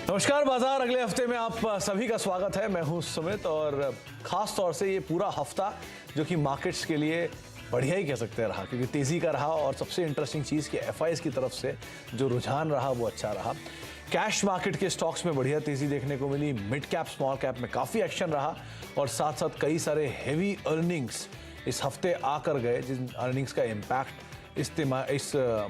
नमस्कार बाजार, अगले हफ्ते में आप सभी का स्वागत है। मैं हूं सुमित और खास तौर से ये पूरा हफ्ता जो कि मार्केट्स के लिए बढ़िया ही कह सकते हैं रहा, क्योंकि तेजी का रहा और सबसे इंटरेस्टिंग चीज़ कि एफआईज की तरफ से जो रुझान रहा वो अच्छा रहा। कैश मार्केट के स्टॉक्स में बढ़िया तेजी देखने को मिली, मिड कैप स्मॉल कैप में काफ़ी एक्शन रहा और साथ साथ कई सारे हेवी अर्निंग्स इस हफ्ते आकर गए, जिन अर्निंग्स का इम्पैक्ट इस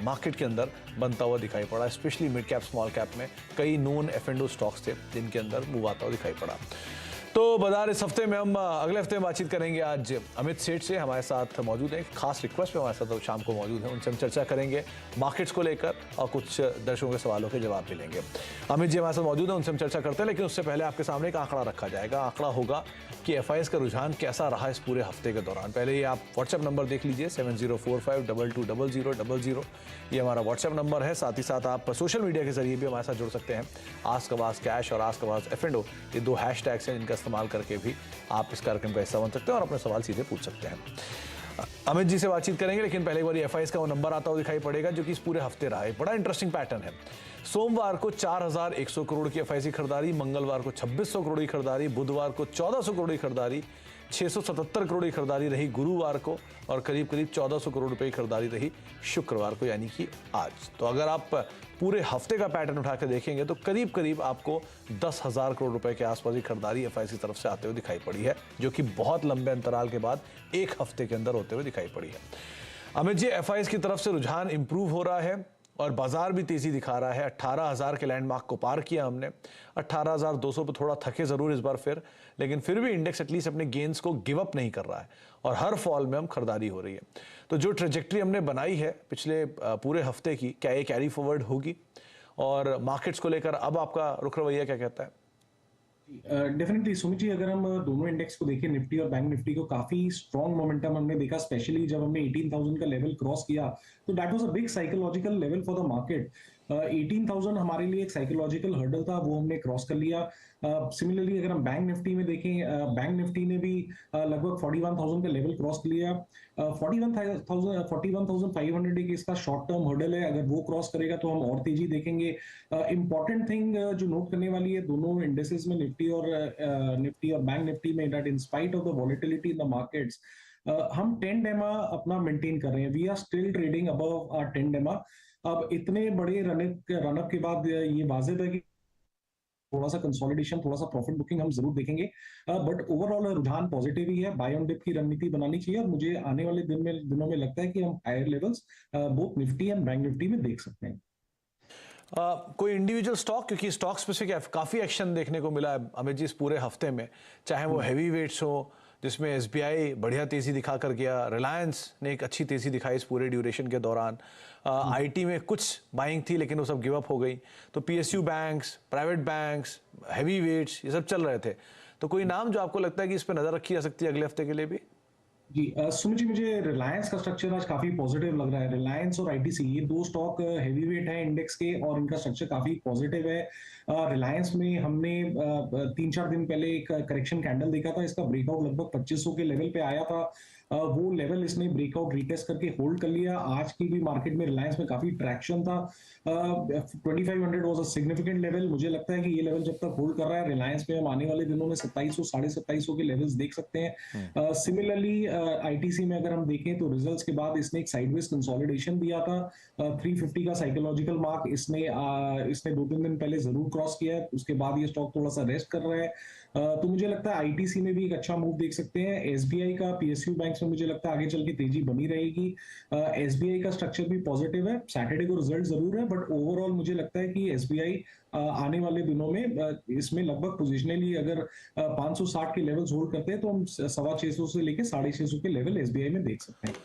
मार्केट के अंदर बनता हुआ दिखाई पड़ा। Specially mid cap small cap में कई नोन एफ&ओ स्टॉक्स थे जिनके अंदर मूव आता हुआ दिखाई पड़ा। तो बाजार इस हफ्ते में हम अगले हफ्ते में बातचीत करेंगे। आज अमित सेठ से हमारे साथ मौजूद हैं, खास रिक्वेस्ट पे हमारे साथ शाम को मौजूद हैं, उनसे हम चर्चा करेंगे मार्केट्स को लेकर और कुछ दर्शकों के सवालों के जवाब भी लेंगे। अमित जी हमारे साथ मौजूद हैं, उनसे हम चर्चा करते हैं, लेकिन उससे पहले आपके सामने एक आंकड़ा रखा जाएगा। आंकड़ा होगा कि एफआईएस का रुझान कैसा रहा इस पूरे हफ्ते के दौरान। पहले ये आप व्हाट्सएप नंबर देख लीजिए 7045220000। ये हमारा व्हाट्सएप नंबर है। साथ ही साथ आप सोशल मीडिया के जरिए भी हमारे साथ जुड़ सकते हैं। आस्क आवाज कैश और आस्क आवाज एफ&ओ, ये दो हैशटैग्स हैं जिनका इस्तेमाल करके भी आप इस कार्यक्रम का हिस्सा बन सकते हैं और अपने सवाल सीधे पूछ सकते हैं। अमित जी से बातचीत करेंगे, लेकिन पहले एक बार एफआईएस का वो नंबर आता हुआ दिखाई पड़ेगा जो कि इस पूरे हफ्ते रहा है। बड़ा इंटरेस्टिंग पैटर्न है। सोमवार को 4100 करोड़ की एफआईसी खरीदारी, मंगलवार को 2600 करोड़ की खरीदारी, बुधवार को 1400 करोड़ की खरीदारी, 677 करोड़ की खरीदारी रही गुरुवार को और करीब करीब 1400 करोड़ रुपए की खरीदारी रही शुक्रवार को, यानी कि आज। तो अगर आप पूरे हफ्ते का पैटर्न उठा के देखेंगे तो करीब करीब आपको 10,000 करोड़ रुपए के आसपास की खरीदारी एफआईसी की तरफ से आते हुए दिखाई पड़ी है, जो कि बहुत लंबे अंतराल के बाद एक हफ्ते के अंदर होते हुए दिखाई पड़ी है। अमित जी, एफआईएस की तरफ से रुझान इंप्रूव हो रहा है और बाजार भी तेजी दिखा रहा है। 18,000 के लैंडमार्क को पार किया हमने। 18,200 पर थोड़ा थके जरूर इस बार फिर, लेकिन फिर भी इंडेक्स एटलीस्ट अपने गेन्स को गिव अप नहीं कर रहा है और हर फॉल में हम खरीदारी हो रही है। तो जो ट्रेजेक्ट्री हमने बनाई है पिछले पूरे हफ्ते की, क्या ये कैरी फॉरवर्ड होगी? और मार्केट्स को लेकर अब आपका रुख रवैया क्या कहता है? डेफिनेटली सुमित जी, अगर हम दोनों इंडेक्स को देखें, निफ्टी और बैंक निफ्टी को, काफी स्ट्रॉन्ग मोमेंटम हमने देखा। स्पेशली जब हमने 18,000 का लेवल क्रॉस किया तो that was a big psychological level for the market. 18,000 हमारे लिए एक साइकोलॉजिकल हर्डल था, वो हमने क्रॉस कर लिया। सिमिलरली अगर हम बैंक निफ्टी में देखें, बैंक निफ्टी ने भी लगभग 41,000 का लेवल क्रॉस कर लिया। 41,500 एक इसका शॉर्ट टर्म हर्डल है, अगर वो क्रॉस करेगा तो हम और तेजी देखेंगे। इंपॉर्टेंट थिंग जो नोट करने वाली है दोनों इंडेसेस में, निफ्टी और बैंक निफ्टी में, that in spite of the volatility in the markets, हम 10 डेमा अपना मेंटेन कर रहे हैं। We are still trading above our 10 DEMA. अब इतने बड़े रनअप के बाद ये वाजिब है कि थोड़ा सा कंसोलिडेशन, थोड़ा सा प्रॉफिट बुकिंग हम जरूर देखेंगे, बट ओवरऑल रुझान पॉजिटिव ही है। बाय ऑन डिप की रणनीति बनानी चाहिए और मुझे आने वाले दिनों में लगता है कि हम higher levels both Nifty and bank Nifty में देख सकते हैं। कोई इंडिविजुअल स्टॉक, क्योंकि स्टॉक स्पेसिफिक काफी एक्शन देखने को मिला है अमित जी इस पूरे हफ्ते में, चाहे वो हैवी वेट्स हो जिसमें एसबीआई बढ़िया तेजी दिखा कर गया, रिलायंस ने एक अच्छी तेजी दिखाई इस पूरे ड्यूरेशन के दौरान, आईटी में कुछ बाइंग थी लेकिन वो सब गिव अप हो गई। तो PSU banks, private banks, heavy weights, ये सब चल रहे थे। तो कोई नाम जो आपको लगता है कि इस पर नजर रखी जा सकती है अगले हफ्ते के लिए भी? जी सुमित जी, मुझे रिलायंस का स्ट्रक्चर आज काफी पॉजिटिव लग रहा है। रिलायंस और आईटीसी, ये दो स्टॉक हैवी वेट है इंडेक्स के और इनका स्ट्रक्चर काफी पॉजिटिव है। रिलायंस में हमने 3-4 दिन पहले एक करेक्शन कैंडल देखा था, इसका ब्रेकआउट लगभग 2500 के लेवल पे आया था। वो लेवल इसने ब्रेकआउट रिटेस्ट करके होल्ड कर लिया। आज की भी मार्केट में रिलायंस में काफी ट्रैक्शन था। 2500 वाज अ सिग्निफिकेंट लेवल। मुझे लगता है कि ये लेवल जब तक होल्ड कर रहा है, रिलायंस में हम आने वाले दिनों में 2700, 2750 के लेवल्स देख सकते हैं। सिमिलरली आईटीसी में अगर हम देखें तो रिजल्ट्स के बाद इसने एक साइडवेज कंसोलिडेशन दिया था। 350 का साइकोलॉजिकल मार्क इसने 2-3 दिन पहले जरूर क्रॉस किया है। उसके बाद ये स्टॉक थोड़ा सा रेस्ट कर रहा है। तो मुझे लगता है आईटीसी में भी एक अच्छा मूव देख सकते हैं। एसबीआई का, पीएसयू बैंक्स में मुझे लगता है आगे चल के तेजी बनी रहेगी। एसबीआई का स्ट्रक्चर भी पॉजिटिव है। सैटरडे को रिजल्ट जरूर है, बट ओवरऑल मुझे लगता है कि एसबीआई आने वाले दिनों में इसमें लगभग पोजिशनली अगर 560 के लेवल्स होल्ड करते हैं तो हम 625 से लेकर 650 के लेवल एसबीआई में देख सकते हैं।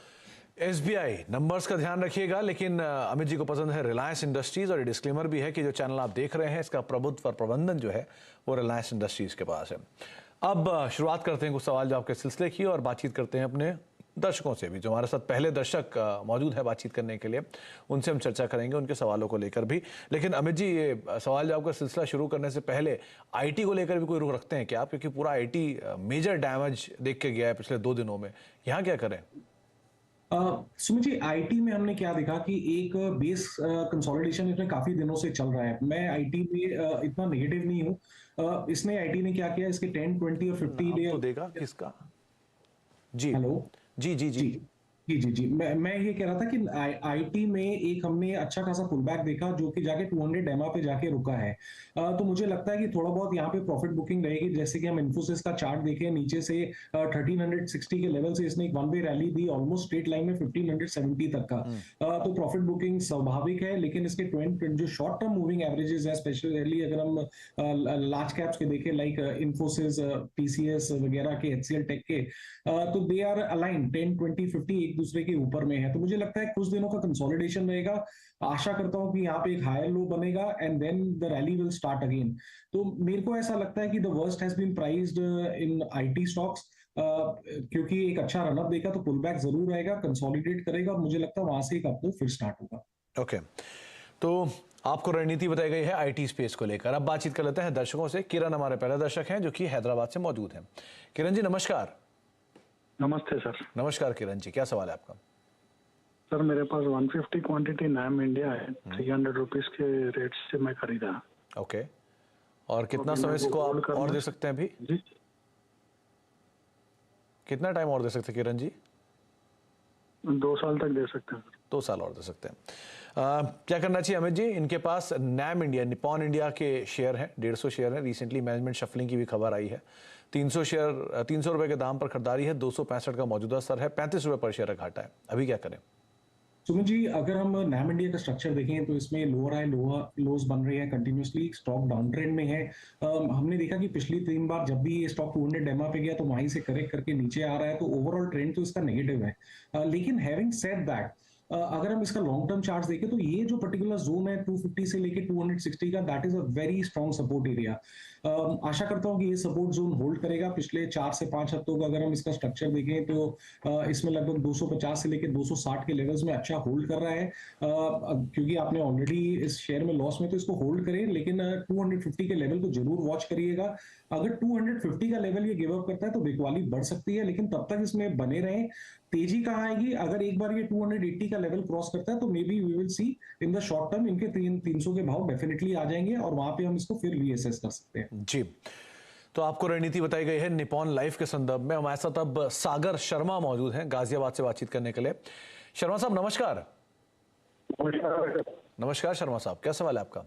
एसबीआई नंबर्स का ध्यान रखिएगा, लेकिन अमित जी को पसंद है रिलायंस इंडस्ट्रीज और डिस्क्लेमर भी है कि जो चैनल आप देख रहे हैं इसका प्रभुत्व और प्रबंधन जो है वो रिलायंस इंडस्ट्रीज के पास है। अब शुरुआत करते हैं कुछ सवाल जवाब के सिलसिले की और बातचीत करते हैं अपने दर्शकों से भी। जो हमारे साथ पहले दर्शक मौजूद है बातचीत करने के लिए, उनसे हम चर्चा करेंगे उनके सवालों को लेकर भी। लेकिन अमित जी, ये सवाल जवाब का सिलसिला शुरू करने से पहले आईटी को लेकर भी कोई रुख रखते हैं क्या आप? क्योंकि पूरा आईटी मेजर डैमेज देख के गया है पिछले 2 दिनों में, यहाँ क्या करें? सुमित जी, आईटी में हमने क्या देखा कि एक बेस कंसोलिडेशन इसमें काफी दिनों से चल रहा है। मैं आईटी में इतना नेगेटिव नहीं हूँ। इसने आईटी ने क्या किया, इसके 10, 20 और 50 नाम डे। तो देगा किसका? जी हेलो। जी जी जी। जी जी, मैं ये कह रहा था कि आईटी में एक हमने अच्छा खासा पुल बैक देखा जो कि जाके 200 एमआ पे जाके रुका है। तो मुझे लगता है कि थोड़ा बहुत यहाँ पे प्रॉफिट बुकिंग रहेगी। जैसे कि हम इन्फोसिस का चार्ट देखें, नीचे से 1360 के लेवल से इसने एक वन वे रैली दी ऑलमोस्ट स्ट्रेट लाइन में 1570 तक का। तो प्रॉफिट बुकिंग स्वाभाविक है, लेकिन इसके जो शॉर्ट टर्म मूविंग एवरेजेस है, स्पेशली अगर हम लार्ज कैप्स के देखें लाइक इन्फोसिस, टीसीएस वगैरह के, एचसीएल टेक के, तो दे आर अलाइन 10, 20, 50 एक दूसरे के ऊपर में है। तो मुझे लगता है कुछ दिनों का कंसोलिडेशन रहेगा। आशा करता हूं कि यहाँ पे एक हायर लो बनेगा and then the rally will start again. तो मेरे को ऐसा लगता है कि the worst has been priced in IT stocks, क्योंकि एक अच्छा रनअप देगा तो पुल बैक जरूर आएगा, कंसोलिडेट करेगा और मुझे लगता है वहां से एक अपमूव फिर स्टार्ट होगा। ओके, तो आपको रणनीति बताई गई है आईटी स्पेस को लेकर। अब बातचीत कर लेते हैं दर्शकों से। किरण हमारे पहले दर्शक हैं जो कि हैदराबाद से मौजूद हैं। किरण जी नमस्कार। नमस्ते सर। नमस्कार किरण जी, क्या सवाल है आपका? सर मेरे पास 150 क्वांटिटी नैम इंडिया है, 300 रुपीज के रेट से मैं खरीदा। ओके, और कितना अभी समय मेरे को इसको होल्ड आप करना और दे है। सकते हैं अभी? जी, कितना टाइम और दे सकते हैं किरण जी? 2 साल तक दे सकते हैं सर। 2 साल और दे सकते हैं। क्या करना चाहिए अमित जी? इनके पास नैम इंडिया, निपॉन इंडिया के शेयर हैं, 150 शेयर हैं। रिसेंटली मैनेजमेंट शफलिंग की भी खबर आई है। 300 शेयर, 300 रुपए के दाम पर खरीदारी है। 265 का मौजूदा स्तर है। 35 रुपए पर शेयर का घाटा है। अभी क्या करें? सुमित जी, अगर हम नैम इंडिया का स्ट्रक्चर देखें तो इसमें लोअर हाई लोअर लोज बन रहे हैं कंटिन्यूसली, स्टॉक डाउन ट्रेंड में है। हमने देखा कि पिछली 3 बार जब भी ये स्टॉक 200 एमआ पे गया तो वहीं से करेक्ट करके नीचे आ रहा है, तो ओवरऑल ट्रेंड तो इसका नेगेटिव है। लेकिन हैविंग सेड दैट, अगर हम इसका लॉन्ग टर्म चार्ट देखें तो ये जो पर्टिकुलर जोन है 250 से लेके 260 का, that is a very strong support area. आशा करता हूं कि ये सपोर्ट जोन होल्ड करेगा। पिछले 4 से 5 हफ्तों का अगर हम इसका स्ट्रक्चर देखें तो इसमें लगभग 250 से लेके 260 के लेवल्स में अच्छा होल्ड कर रहा है। क्योंकि आपने ऑलरेडी इस शेयर में लॉस में, तो इसको होल्ड करें, लेकिन 250 के लेवल को जरूर वॉच करिएगा। अगर 250 का लेवल ये गिव अप करता है तो बिकवाली बढ़ सकती है, लेकिन तब तक इसमें बने रहें। तेजी कहाँ आएगी? अगर एक बार ये 280 का लेवल क्रॉस करता है तो maybe we will see in the short term इनके 300 के भाव डेफिनेटली आ जाएंगे और वहां पे हम इसको फिर रीअसेस कर सकते हैं। जी, तो आपको रणनीति बताई गई है निपॉन लाइफ के संदर्भ में। हमारे साथ अब सागर शर्मा मौजूद हैं गाजियाबाद से बातचीत करने के लिए। शर्मा साहब नमस्कार। नमस्कार शर्मा साहब, क्या सवाल है आपका?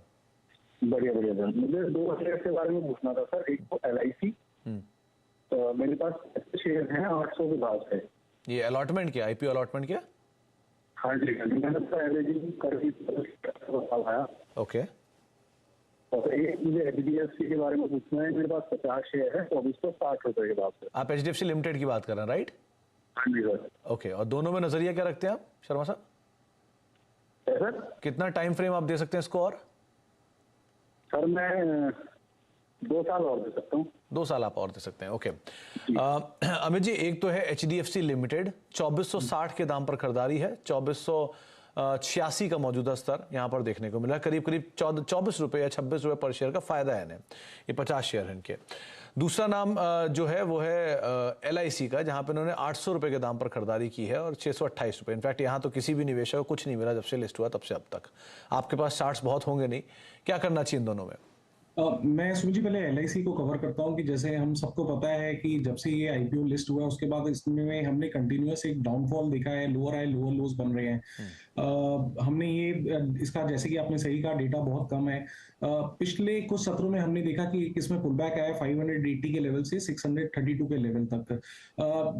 बढ़िया बढ़िया सर, मुझे 2 शेयर के बारे में पूछना था सर। एक तो LIC, मेरे पास शेयर हैं 800 के भाव से। ये अलॉटमेंट क्या, आईपीओ अलॉटमेंट क्या? हाँ जी, मैंने तो एवरेजिंग कर आया। ओके, और एक मुझे HDFC के बारे में पूछना है। मेरे पास 50 शेयर है 2460 रुपए के भाव से। आप HDFC लिमिटेड की बात कर रहे हैं, राइट? हाँ जी सर। ओके, और दोनों में नजरिया क्या रखते हैं आप शर्मा साहब? सर कितना टाइम फ्रेम आप दे सकते हैं इसको? और सर मैं 2 साल और दे सकता हूँ। 2 साल आप और दे सकते हैं। ओके, अमित जी, एक तो है HDFC लिमिटेड, 2460 के दाम पर खरीदारी है। 2486 का मौजूदा स्तर यहाँ पर देखने को मिला। करीब करीब 24 रुपये या 26 रुपये पर शेयर का फायदा है इन्हें। ये 50 शेयर हैं इनके। दूसरा नाम जो है वो है LIC का, जहाँ पे उन्होंने 800 रुपये के दाम पर खरीदारी की है और 628 रुपये। इनफैक्ट यहाँ तो किसी भी निवेशक को कुछ नहीं मिला जब से लिस्ट हुआ तब से अब तक। आपके पास चार्ट्स बहुत होंगे नहीं, क्या करना चाहिए इन दोनों में? मैं सुमित जी पहले LIC को कवर करता हूं कि जैसे हम सबको पता है कि जब से ये IPO लिस्ट हुआ उसके बाद इसमें हमने कंटिन्यूअस एक डाउनफॉल देखा है, लोअर हाई लोअर लोज बन रहे हैं। हमने ये इसका, जैसे कि आपने सही कहा, डेटा बहुत कम है। पिछले कुछ सत्रों में हमने देखा कि किसमें पुल बैक आया 580 के लेवल से 632 के लेवल तक।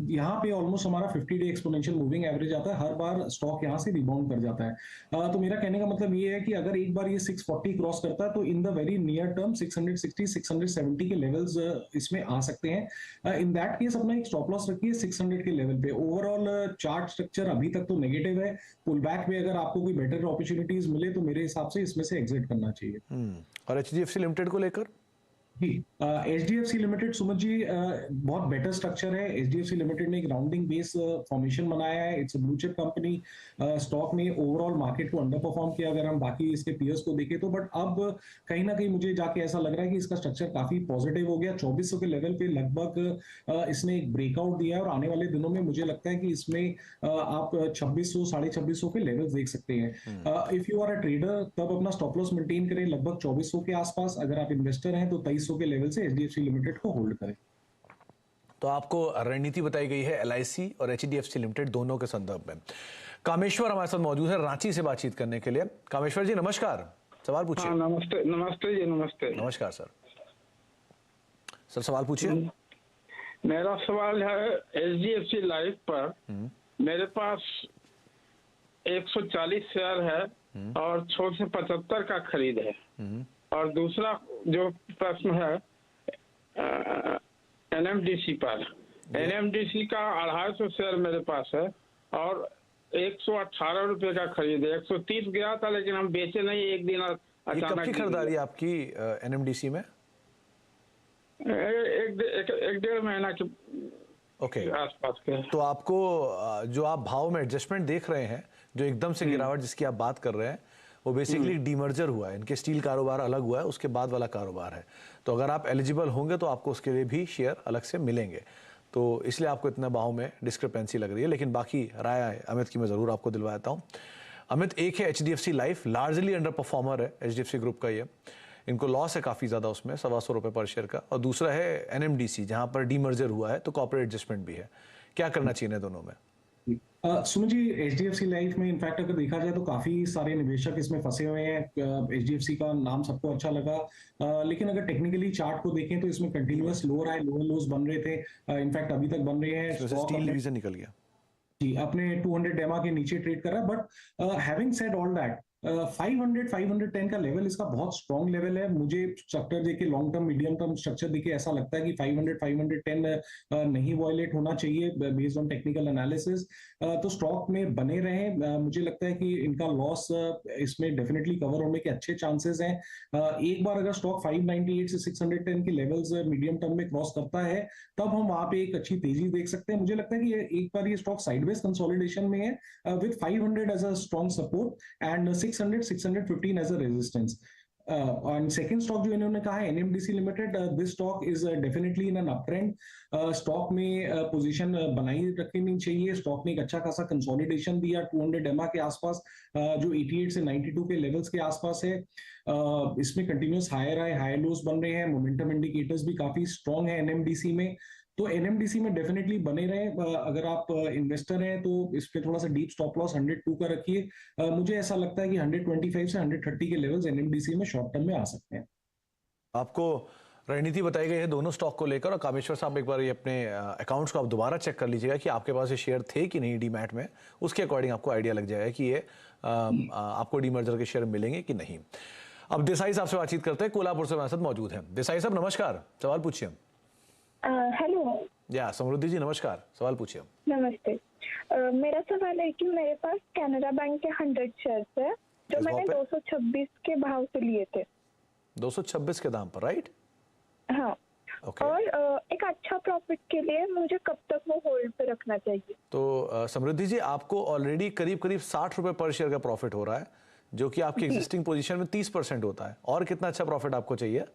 यहाँ पे ऑलमोस्ट हमारा 50 डे एक्सपोनेंशियल मूविंग एवरेज आता है, हर बार स्टॉक यहाँ से रिबाउंड कर जाता है। तो मेरा कहने का मतलब ये है कि अगर एक बार ये 640 क्रॉस करता है तो in the very near term 660 670 के लेवल्स इसमें आ सकते हैं। इन दैट केस अपना एक स्टॉप लॉस रखिए 600 के लेवल पे। ओवरऑल चार्ट स्ट्रक्चर अभी तक तो नेगेटिव है। पुल बैक में अगर आपको कोई बेटर अपॉर्चुनिटीज मिले तो मेरे हिसाब से इसमें से एग्जिट करना चाहिए। और HDFC लिमिटेड को लेकर? जी, एचडीएफसी लिमिटेड, सुमित जी, बहुत बेटर स्ट्रक्चर है। एचडीएफसी लिमिटेड ने एक राउंडिंग बेस फॉर्मेशन बनाया है। It's a blue chip company. Stock ने ओवरऑल मार्केट को अंडर परफॉर्म किया अगर हम बाकी इसके पीयर्स को देखें तो, बट अब कहीं ना कहीं मुझे जाके ऐसा लग रहा है कि इसका स्ट्रक्चर काफी पॉजिटिव हो गया। 2400 के लेवल पे लगभग इसने एक ब्रेकआउट दिया है और आने वाले दिनों में मुझे लगता है कि इसमें आप 2600 2650 के लेवल्स देख सकते हैं। If you are a trader तब अपना स्टॉप लॉस मेंटेन करें लगभग 2400 के आसपास। अगर आप इन्वेस्टर हैं तो 2300 के लेवल से एचडीएफसी लिमिटेड को होल्ड करें। तो आपको रणनीति बताई गई है एलआईसी और एचडीएफसी लिमिटेड दोनों के संदर्भ में। कामेश्वर हमारे साथ मौजूद है रांची से बातचीत करने के लिए। कामेश्वर जी नमस्कार, सवाल पूछिए। हाँ, नमस्ते नमस्ते जी, नमस्ते। नमस्कार सर। सर सवाल पूछिए। मेरा सवाल है एचडीएफसी लाइफ पर मेरे पास 140 शेयर है और 675 का खरीद है। और दूसरा जो प्रश्न है एनएमडीसी पर, एनएमडीसी का 250 शेयर मेरे पास है और 118 रुपए का खरीद है। 130 गया था लेकिन हम बेचे नहीं, एक दिन ये कब की खरीदारी आपकी एनएमडीसी में? एक डेढ़ महीना के ओके आसपास के। तो आपको जो आप भाव में एडजस्टमेंट देख रहे हैं, जो एकदम से गिरावट जिसकी आप बात कर रहे हैं, वो बेसिकली डीमर्जर हुआ है। इनके स्टील कारोबार अलग हुआ है, उसके बाद वाला कारोबार है। तो अगर आप एलिजिबल होंगे तो आपको उसके लिए भी शेयर अलग से मिलेंगे। तो इसलिए आपको इतना भाव में डिस्क्रिपेंसी लग रही है। लेकिन बाकी राय अमित की मैं ज़रूर आपको दिलवाता हूँ। अमित, एक है HDFC life, largely under performer है एचडीएफसी ग्रुप का ये। इनको लॉस है काफ़ी ज़्यादा उसमें, 125 रुपये पर शेयर का। और दूसरा है एनएमडीसी, जहाँ पर डीमर्जर हुआ है तो कॉर्पोरेट एडजस्टमेंट भी है। क्या करना चाहिए दोनों में? सुमित जी, एचडीएफसी लाइफ में इनफैक्ट अगर देखा जाए तो काफी सारे निवेशक इसमें फंसे हुए हैं। एचडीएफसी का नाम सबको अच्छा लगा, लेकिन अगर टेक्निकली चार्ट को देखें तो इसमें कंटिन्यूअस लोअर हाई लोअर लोज बन रहे थे। इनफैक्ट अभी तक बन रहे हैं। स्टील डिवीजन निकल गया जी, अपने 200 डेमा के नीचे ट्रेड कर रहा है। But having said all that, 500 510 का लेवल इसका बहुत स्ट्रॉन्ग लेवल है। मुझे स्ट्रक्चर देखे, long term medium term structure देखे ऐसा लगता है कि 500 510 नहीं वॉयलेट होना चाहिए बेस्ड ऑन टेक्निकल एनालिसिस। तो स्टॉक में बने रहे। मुझे लगता है कि इनका लॉस इसमें डेफिनेटली कवर होने के अच्छे चांसेस हैं। एक बार अगर स्टॉक 598 से 610 के लेवल्स मीडियम टर्म में क्रॉस करता है तब हम वहां पे एक अच्छी तेजी देख सकते हैं। मुझे लगता है कि एक बार ये स्टॉक साइडवेज कंसोलिडेशन में है with 500 as a strong support and 600 615 as a resistance. और सेकंड स्टॉक जो इन्होंने कहा है NMDC limited, this stock is definitely in an up trend. Stock में पोजीशन बनाई रखनी चाहिए। स्टॉक ने एक अच्छा खासा कंसोलिडेशन दिया 200 एमआ के आसपास, जो 88 से 92 के लेवल्स के आसपास है। इसमें कंटिन्यूस हायर हाई लोज बन रहे हैं। मोमेंटम इंडिकेटर्स भी काफी स्ट्रॉन्ग है एनएमडीसी में। तो एनएमडीसी में डेफिनेटली बने रहे। अगर आप इन्वेस्टर हैं तो इस पे थोड़ा सा डीप स्टॉप लॉस 102 का रखिए। मुझे ऐसा लगता है कि 125 से 130 के लेवल्स एनएमडीसी में शॉर्ट टर्म में आ सकते हैं। आपको रणनीति बताई गई है दोनों स्टॉक को लेकर। और कामेश्वर साहब, एक बार ये अपने अकाउंट्स को आप दोबारा चेक कर लीजिएगा कि आपके पास ये शेयर थे कि नहीं डीमैट में। उसके अकॉर्डिंग आपको आइडिया लग जाएगा कि ये आपको डीमर्जर के शेयर मिलेंगे कि नहीं। अब देसाई साहब से बातचीत करते हैं, कोल्हापुर से हमारे साथ मौजूद हैं। देसाई साहब नमस्कार, सवाल पूछिए। हेलो। या समृद्धि जी नमस्कार, सवाल पूछिए। नमस्ते। मेरा सवाल है कि मेरे पास कैनरा बैंक के 100 शेयर्स है जो मैंने 226 के भाव से लिए थे। 226 के दाम पर, राइट? हाँ। Okay. और एक अच्छा प्रॉफिट के लिए मुझे कब तक वो होल्ड पे रखना चाहिए? तो समृद्धि जी, आपको ऑलरेडी करीब करीब 60 रुपए पर शेयर का प्रॉफिट हो रहा है, जो कि आपकी एग्जिस्टिंग पोजीशन में 30% होता है। और कितना अच्छा प्रॉफिट आपको चाहिए?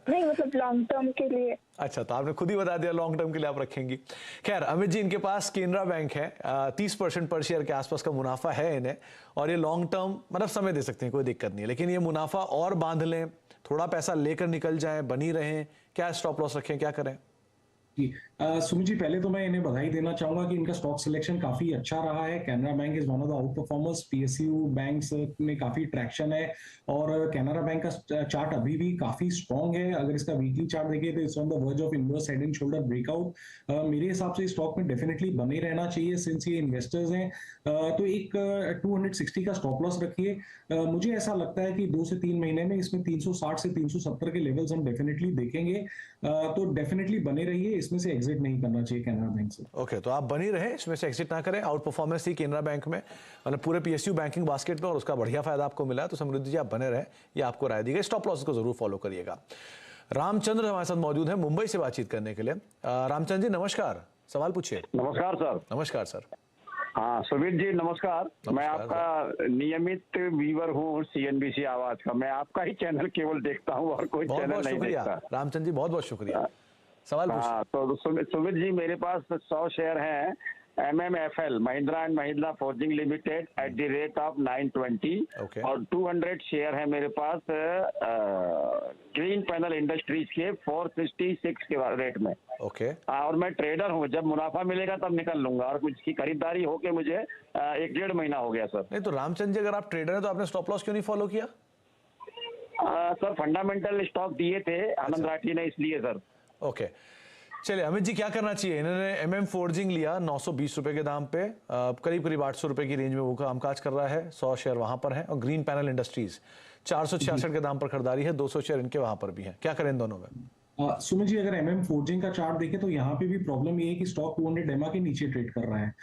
नहीं, मतलब लॉन्ग टर्म के लिए। अच्छा, तो आपने खुद ही बता दिया लॉन्ग टर्म के लिए आप रखेंगी। खैर अमित जी, इनके पास केनरा बैंक है, 30% पर शेयर के आसपास का मुनाफा है इन्हें। और ये लॉन्ग टर्म मतलब समय दे सकते हैं, कोई दिक्कत नहीं है। लेकिन ये मुनाफा और बांध लें, थोड़ा पैसा लेकर निकल जाएं, बनी रहें, क्या स्टॉप लॉस रखें, क्या करें? जी, सुमित जी, पहले तो मैं इन्हें बधाई देना चाहूंगा कि इनका स्टॉक सिलेक्शन काफी अच्छा रहा है। Canara bank is one of the out performers. PSU banks में काफी ट्रैक्शन है और कैनरा बैंक का चार्ट अभी भी काफी स्ट्रॉन्ग है। अगर इसका वीकली चार्ट देखिए तो it's on the verge of inverse head and shoulder breakout. मेरे हिसाब से स्टॉक में डेफिनेटली बने रहना चाहिए सिंस ये इन्वेस्टर्स हैं। तो एक 260 का स्टॉप लॉस रखिए। मुझे ऐसा लगता है कि 2 से 3 महीने में इसमें 360 से 370 के लेवल्स हम डेफिनेटली देखेंगे। तो डेफिनेटली बने रहिए। इसमें से एग्जिट नहीं करना चाहिए कैनरा बैंक से। ओके, तो आप बनी रहे, इसमें से एग्जिट ना करें। आउट परफॉर्मेंस थी केनरा बैंक में, मतलब पूरे पीएसयू बैंकिंग बास्केट में, और उसका बढ़िया फायदा आपको मिला। तो समृद्धि जी आप बने रहे, ये आपको राय दी गई। स्टॉप लॉस को जरूर फॉलो करिएगा। रामचंद्र हमारे साथ मौजूद है मुंबई से बातचीत करने के लिए। रामचंद्र जी नमस्कार, सवाल पूछिए। नमस्कार सर। नमस्कार सर। हाँ सुमित जी नमस्कार। नमस्कार मैं आपका नियमित व्यूअर हूँ सीएनबीसी आवाज का। मैं आपका ही चैनल केवल देखता हूँ और कोई बहुत चैनल बहुत नहीं शुक्रिया देखता। रामचंद्र जी, बहुत बहुत शुक्रिया। सवाल पूछिए। हाँ तो सुमित जी मेरे पास 100 शेयर हैं MMFL Mahindra and Mahindra forging limited at the rate of 920 Okay. और 200 शेयर है मेरे पास ग्रीन पैनल इंडस्ट्रीज के 466 के रेट में। ओके, और मैं ट्रेडर हूँ, जब मुनाफा मिलेगा तब निकल लूंगा, और कुछ की खरीदारी होके मुझे 1-1.5 महीना हो गया सर। नहीं तो रामचंद्र जी, अगर आप ट्रेडर हैं तो आपने स्टॉप लॉस क्यों नहीं फॉलो किया? सर फंडामेंटल स्टॉक दिए थे आनंद राठी ने, इसलिए सर। ओके, चलिए अमित जी क्या करना चाहिए? इन्होंने MM फोर्जिंग लिया 920 रुपए के दाम पे, करीब करीब 800 रुपए की रेंज में वो कामकाज कर रहा है। 100 शेयर वहां पर है, और ग्रीन पैनल इंडस्ट्रीज 466 के दाम पर खरीदारी है, 200 शेयर इनके वहां पर भी है। क्या करें इन दोनों में? सुमित जी, अगर MM फोर्जिंग का चार्ट देखें तो यहाँ पे भी प्रॉब्लम ये है कि स्टॉक 200 EMA के नीचे ट्रेड कर रहा है।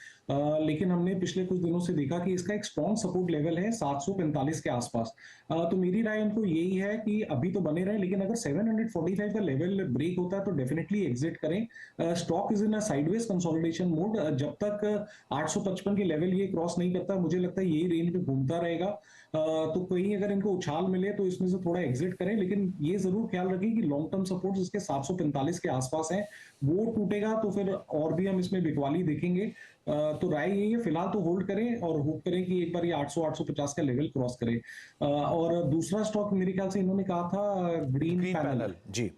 लेकिन हमने पिछले कुछ दिनों से देखा कि इसका एक स्ट्रॉन्ग सपोर्ट लेवल है 745 के आसपास। तो मेरी राय इनको यही है कि अभी तो बने रहे, लेकिन अगर 745 का लेवल ब्रेक होता है तो डेफिनेटली एग्जिट करें। Stock is in a sideways consolidation mode. जब तक 855 के लेवल ये क्रॉस नहीं करता, मुझे लगता है यही रेंज में घूमता रहेगा। तो कहीं अगर इनको उछाल मिले तो इसमें से थोड़ा एग्जिट करें, लेकिन ये जरूर ख्याल रखें कि लॉन्ग टर्म सपोर्ट इसके 745 के आसपास है। वो टूटेगा तो फिर और भी हम इसमें बिकवाली देखेंगे। तो राय यही है, फिलहाल तो होल्ड करें और होप करें कि एक बार ये 800-850 का लेवल क्रॉस करे। और दूसरा स्टॉक मेरे ख्याल से इन्होंने कहा था ग्रीन पैनल जी।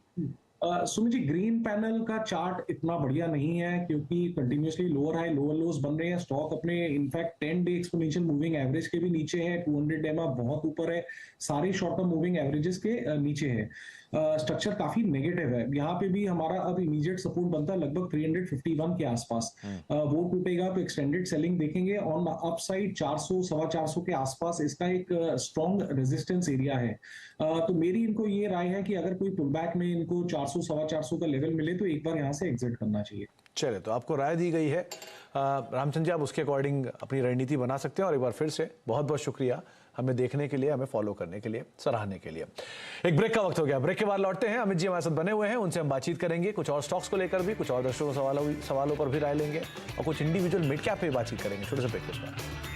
सुमित जी, ग्रीन पैनल का चार्ट इतना बढ़िया नहीं है क्योंकि कंटिन्यूअसली लोअर हाई लोअर लोज बन रहे हैं। स्टॉक अपने in fact 10 day exponential moving average के भी नीचे है, 200 EMA बहुत ऊपर है, सारे शॉर्ट टर्म मूविंग एवरेजेस के नीचे है। स्ट्रक्चर काफी नेगेटिव है। यहाँ पे भी हमारा अब इमीडिएट सपोर्ट बनता है लगभग 351 के आसपास। वो टूटेगा तो एक्सटेंडेड सेलिंग देखेंगे। ऑन अपसाइड 400 सवा 400 के आसपास इसका एक स्ट्रॉन्ग रेजिस्टेंस एरिया है। तो मेरी इनको ये राय है कि अगर कोई पुल बैक में इनको 400 सवा 400 का लेवल मिले तो एक बार यहाँ से एग्जिट करना चाहिए। चलिए, तो आपको राय दी गई है रामचंद्र जी, आप उसके अकॉर्डिंग अपनी रणनीति बना सकते हैं। और एक बार फिर से बहुत बहुत शुक्रिया हमें देखने के लिए, हमें फॉलो करने के लिए, सराहने के लिए। एक ब्रेक का वक्त हो गया, ब्रेक के बाद लौटते हैं। अमित जी हमारे साथ बने हुए हैं, उनसे हम बातचीत करेंगे कुछ और स्टॉक्स को लेकर भी, कुछ और दर्शकों सवालों पर भी राय लेंगे, और कुछ इंडिविजुअल मिड कैप पे बातचीत करेंगे। छोटे से ब्रेक के बाद